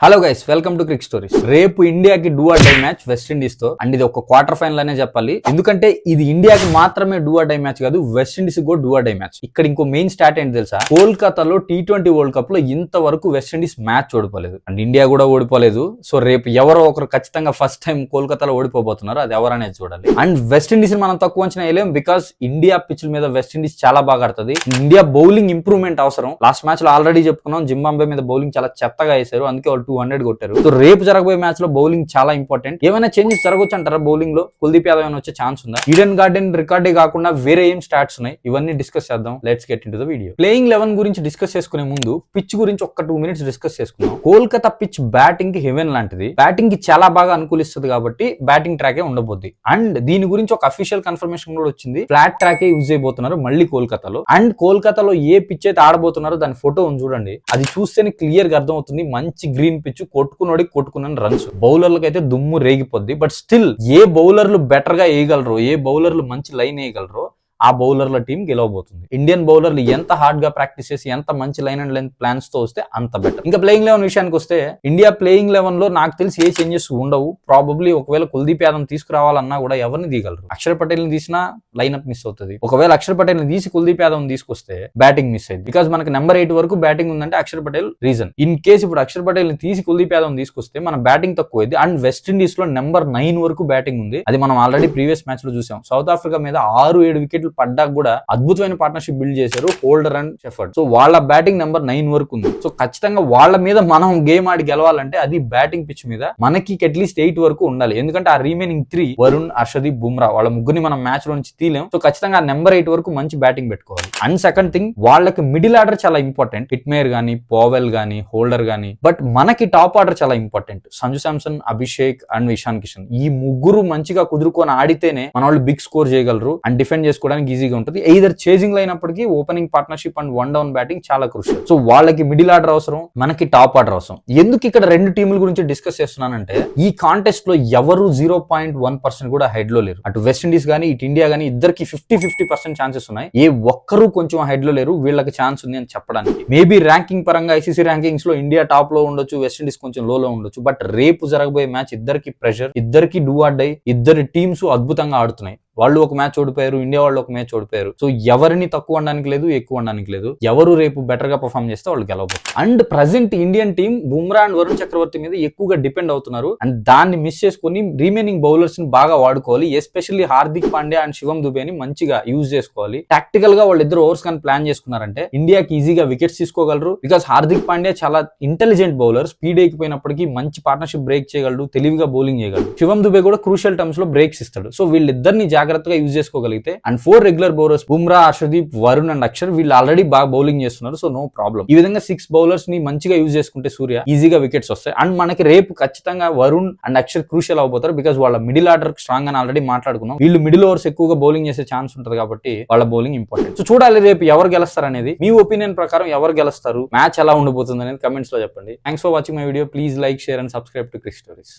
Hello guys, welcome to crick stories. రేపు ఇండియాకి do or die match West Indies తో. And ఇది ఒక క్వార్టర్ ఫైనల్ అనే చెప్పాలి. ఎందుకంటే ఇది ఇండియాకి మాత్రమే డూ ఆర్ డై మ్యాచ్ కాదు, వెస్ట్ ఇండీస్ కూడా డూ ఆర్ డై మ్యాచ్. ఇక్కడ ఇంకో మెయిన్ స్టార్ట్ ఏంటి తెలుసా? కోల్కతాలో T20 వరల్డ్ కప్ లో ఇంతవరకు వెస్ట్ ఇండీస్ మ్యాచ్ ఓడిపోలేదు అండ్ ఇండియా కూడా ఓడిపోలేదు. సో రేపు ఎవరో ఒకరు ఖచ్చితంగా ఫస్ట్ టైం కోల్కతాలో ఓడిపోబోతున్నారు. అది ఎవరనేది చూడాలి. అండ్ వెస్ట్ ఇండీస్ మనం తక్కువ అంచనా వేయలేం, బికాస్ ఇండియా పిచ్ల మీద వెస్ట్ ఇండీస్ చాలా బాగా ఆడుతుంది. ఇండియా బౌలింగ్ ఇంప్రూవ్మెంట్ అవసరం. లాస్ట్ మ్యాచ్ లో ఆల్రెడీ చెప్పుకున్నాం, జింబాబ్వే మీద బౌలింగ్ చాలా చెత్తగా వేశారు, అందుకే వాళ్ళు 200 కొట్టారు. సో రేపు జరగబోయే మ్యాచ్ లో బౌలింగ్ చాలా ఇంపార్టెంట్. ఏమైనా చేంజెస్ జరగవచ్చు అంటారా బౌలింగ్ లో? కుల్దీప్ యాదవ్ వచ్చే ఛాన్స్ ఉందా? ఈడెన్ గార్డెన్ రికార్డే కాకుండా వేరే ఏం స్టాట్స్ ఉన్నాయి, ఇవన్నీ డిస్కస్ చేద్దాం. Let's get into the video. Playing 11 గురించి డిస్కస్ చేసుకునే ముందు పిచ్ గురించి ఒక 2 minutes డిస్కస్ చేసుకుందాం. కోల్కతా పిచ్ బ్యాటింగ్ కి హెవెన్ లాంటిది. బ్యాటింగ్ కి చాలా బాగా అనుకూలిస్తుంది కాబట్టి బ్యాటింగ్ ట్రాకే ఉండబోద్ది. అండ్ దీని గురించి ఒక అఫీషియల్ కన్ఫర్మేషన్ కూడా వచ్చింది. ఫ్లాట్ ట్రాకే యూజ్ చేయబోతున్నారు మళ్ళీ కోల్కతాలో. అండ్ కోల్కతాలో ఏ పిచ్ అయితే ఆడబోతున్నారో దాని ఫోటో ఉంది చూడండి, అది చూస్తేనే క్లియర్ గా అర్థం అవుతుంది. మంచి గ్రీన్ పిచ్, కొట్టుకున్న రన్స్. బౌలర్లకు అయితే దుమ్ము రేగిపోద్ది. బట్ స్టిల్ ఏ బౌలర్లు బెటర్ గా వేయగలరో, ఏ బౌలర్లు మంచి లైన్ వేయగలరో ఆ బౌలర్ల టీం గెలవబోతుంది. ఇండియన్ బౌలర్లు ఎంత హార్డ్ గా ప్రాక్టీస్ చేసి ఎంత మంచి లైన్ అండ్ లెంత్ ప్లాన్స్ తో వస్తే అంత బెటర్. ఇంకా ప్లేయింగ్ 11 విషయానికి వస్తే, ఇండియా ప్లేయింగ్ 11 లో నాకు తెలిసి ఏ చేంజెస్ ఉండవు. ప్రాబబ్లీ ఒకవేళ కుల్దీప్ యాదవ్ తీసుకురావాలన్నా కూడా ఎవరిని దిగలరు. అక్షర్ పటేల్ ని తీసినా లైనప్ మిస్ అవుతుంది. ఒకవేళ అక్షర్ పటేల్ ని తీసి కుల్దీప్ యాదవ్ తీసుకొస్తే బ్యాటింగ్ మిస్ అయింది. బికాస్ మనకి నెంబర్ 8 వరకు బ్యాటింగ్ ఉందంటే Akshar Patel reason. In case ఇప్పుడు అక్షర్ పటేల్ ని తీసి కుల్దీప్ యాదవ్ తీసుకొస్తే మన బ్యాటింగ్ తక్కువ అయింది. అండ్ వెస్ట్ ఇండీస్ లో నెంబర్ 9 వరకు బ్యాటింగ్ ఉంది. అది మనం ఆల్రెడీ ప్రీవియస్ మ్యాచ్ లో చూసాం. సౌత్ ఆఫ్రికా మీద 6-7 వికెట్లు పడ్డా కూడా అద్భుతమైన పార్ట్నర్షిప్ బిల్డ్ చేశారు హోల్డర్ అండ్ షెఫర్డ్. సో వాళ్ళ బ్యాటింగ్ నెంబర్ 9 వరకు ఉంది. సో ఖచ్చితంగా వాళ్ళ మీద మనం గేమ్ ఆడి గెలవాలంటే అది బ్యాటింగ్ పిచ్ మీద మనకి అట్లీస్ట్ 8 వరకు ఉండాలి. ఎందుకంటే ఆ రిమైనింగ్ 3 వరుణ్, హర్షదీప్, బుమ్రా వాళ్ళ ముగ్గురిని మనం మ్యాచ్ లో నుంచి తీలేం. సో ఖచ్చితంగా నెంబర్ 8 వరకు మంచి బ్యాటింగ్ పెట్టుకోవాలి. అండ్ సెకండ్ థింగ్, వాళ్ళకి మిడిల్ ఆర్డర్ చాలా ఇంపార్టెంట్. హిట్మేర్ గానీ, పోవెల్ గానీ, హోల్డర్ గానీ. బట్ మనకి టాప్ ఆర్డర్ చాలా ఇంపార్టెంట్. సంజు శాంసన్, అభిషేక్ అండ్ ఇషాన్ కిషన్, ఈ ముగ్గురు మంచిగా కుదురుకొని ఆడితేనే మన వాళ్ళు బిగ్ స్కోర్ చేయగలరు అండ్ డిఫెండ్ చేసుకోవడానికి ఈజీగా ఉంటుంది. ఎయిదర్ చేజింగ్ లో అయినప్పటికీ opening partnership and 1 down batting చాలా క్రూషియల్. సో వాళ్ళకి మిడిల్ ఆర్డర్ అవసరం, మనకి టాప్ ఆర్డర్ అవసరం. ఎందుకు ఇక్కడ రెండు టీముల గురించి డిస్కస్ చేస్తున్నానంటే, ఈ కాంటెస్ట్ లో ఎవరు 0.1% కూడా హెడ్ లో లేరు. అటు వెస్ట్ ఇండీస్ గానీ ఇటు ఇండియా గానీ ఇద్దరికి 50-50% ఛాన్సెస్ ఉన్నాయి. ఏ ఒక్కరు కొంచెం హెడ్ లో లేరు. వీళ్ళకి ఛాన్స్ ఉంది అని చెప్పడానికి. మేబీ ర్యాంకింగ్ పరంగా ICC ర్యాంకింగ్స్ లో ఇండియా టాప్ లో ఉండొచ్చు, వెస్ట్ ఇండీస్ కొంచెం లో ఉండొచ్చు. బట్ రేపు జరగబోయే మ్యాచ్ ఇద్దరికి ప్రెషర్, ఇద్దరికి డూ ఆర్ డై. ఇద్దరు టీమ్స్ అద్భుతంగా ఆడుతున్నాయి. వాళ్ళు ఒక మ్యాచ్ ఓడిపోయారు, ఇండియా వాళ్ళు ఒక మ్యాచ్ ఓడిపోయారు. సో ఎవరిని తక్కువ అనడానికి లేదు, ఎక్కువ అనడానికి లేదు. ఎవరు రేపు బెటర్ గా పర్ఫామ్ చేస్తే వాళ్ళు గెలవబోతున్నారు. And present Indian team Bumrah and Varun Chakravarthy మీద ఎక్కువగా డిపెండ్ అవుతున్నారు. అండ్ దాన్ని మిస్ చేసుకుని రిమైనింగ్ బౌలర్స్ ని బాగా వాడుకోవాలి. ఎస్పెషల్లీ హార్దిక్ పాండ్యా అండ్ శివం దుబేని మంచిగా యూజ్ చేసుకోవాలి. టాక్టికల్ గా వాళ్ళిద్దరు ఓవర్స్ కానీ ప్లాన్ చేసుకున్నారంటే ఇండియాకి ఈజీగా వికెట్స్ తీసుకోగలరు. బికాస్ హార్దిక్ పాండ్యా చాలా ఇంటెలిజెంట్ బౌలర్. స్పీడ్ ఎక్కిపోయినప్పటికీ మంచి పార్ట్నర్షిప్ బ్రేక్ చేయగలడు, తెలివిగా బౌలింగ్ చేయగలడు. శివం దుబే కూడా క్రూషియల్ టర్మ్స్ లో బ్రేక్స్ ఇస్తాడు. సో వీళ్ళిద్దరిని జాగ్రత్తగా యూజ్ చేసుకోగలిగితే, and 4 regular bowlers Bumrah, Harshdeep, Varun and Akshar, వీళ్ళు ఆల్రెడీ బాగా బౌలింగ్ చేస్తున్నారు. So no problem. ఈ విధంగా 6 బౌలర్స్ ని మంచిగా యూజ్ చేసుకుంటే సూర్య ఈజీగా వికెట్స్ వస్తాయి. అండ్ మనకి రేపు ఖచ్చితంగా వరుణ్ అండ్ అక్షర్ క్రూషియల్ అవబోతారు. బికాస్ వాళ్ళ మిడిల్ ఆర్డర్ స్ట్రాంగ్ అని ఆల్రెడీ మాట్లాడుకున్నాం. వీళ్ళు మిడిల్ ఓవర్స్ ఎక్కువగా బౌలింగ్ చేసే ఛాన్స్ ఉంటుంది కాబట్టి వాళ్ళ బౌలింగ్ ఇంపార్టెంట్. సో చూడాలి రేపు ఎవరు గెలుస్తారు అనేది. మీ ఒపీనియన్ ప్రకారం ఎవరు గెలుస్తారు, మ్యాచ్ ఎలా ఉండబోతుంది అనేది కమెంట్స్ లో చెప్పండి. Thanks for watching my video. Please like, share and subscribe to crick stories.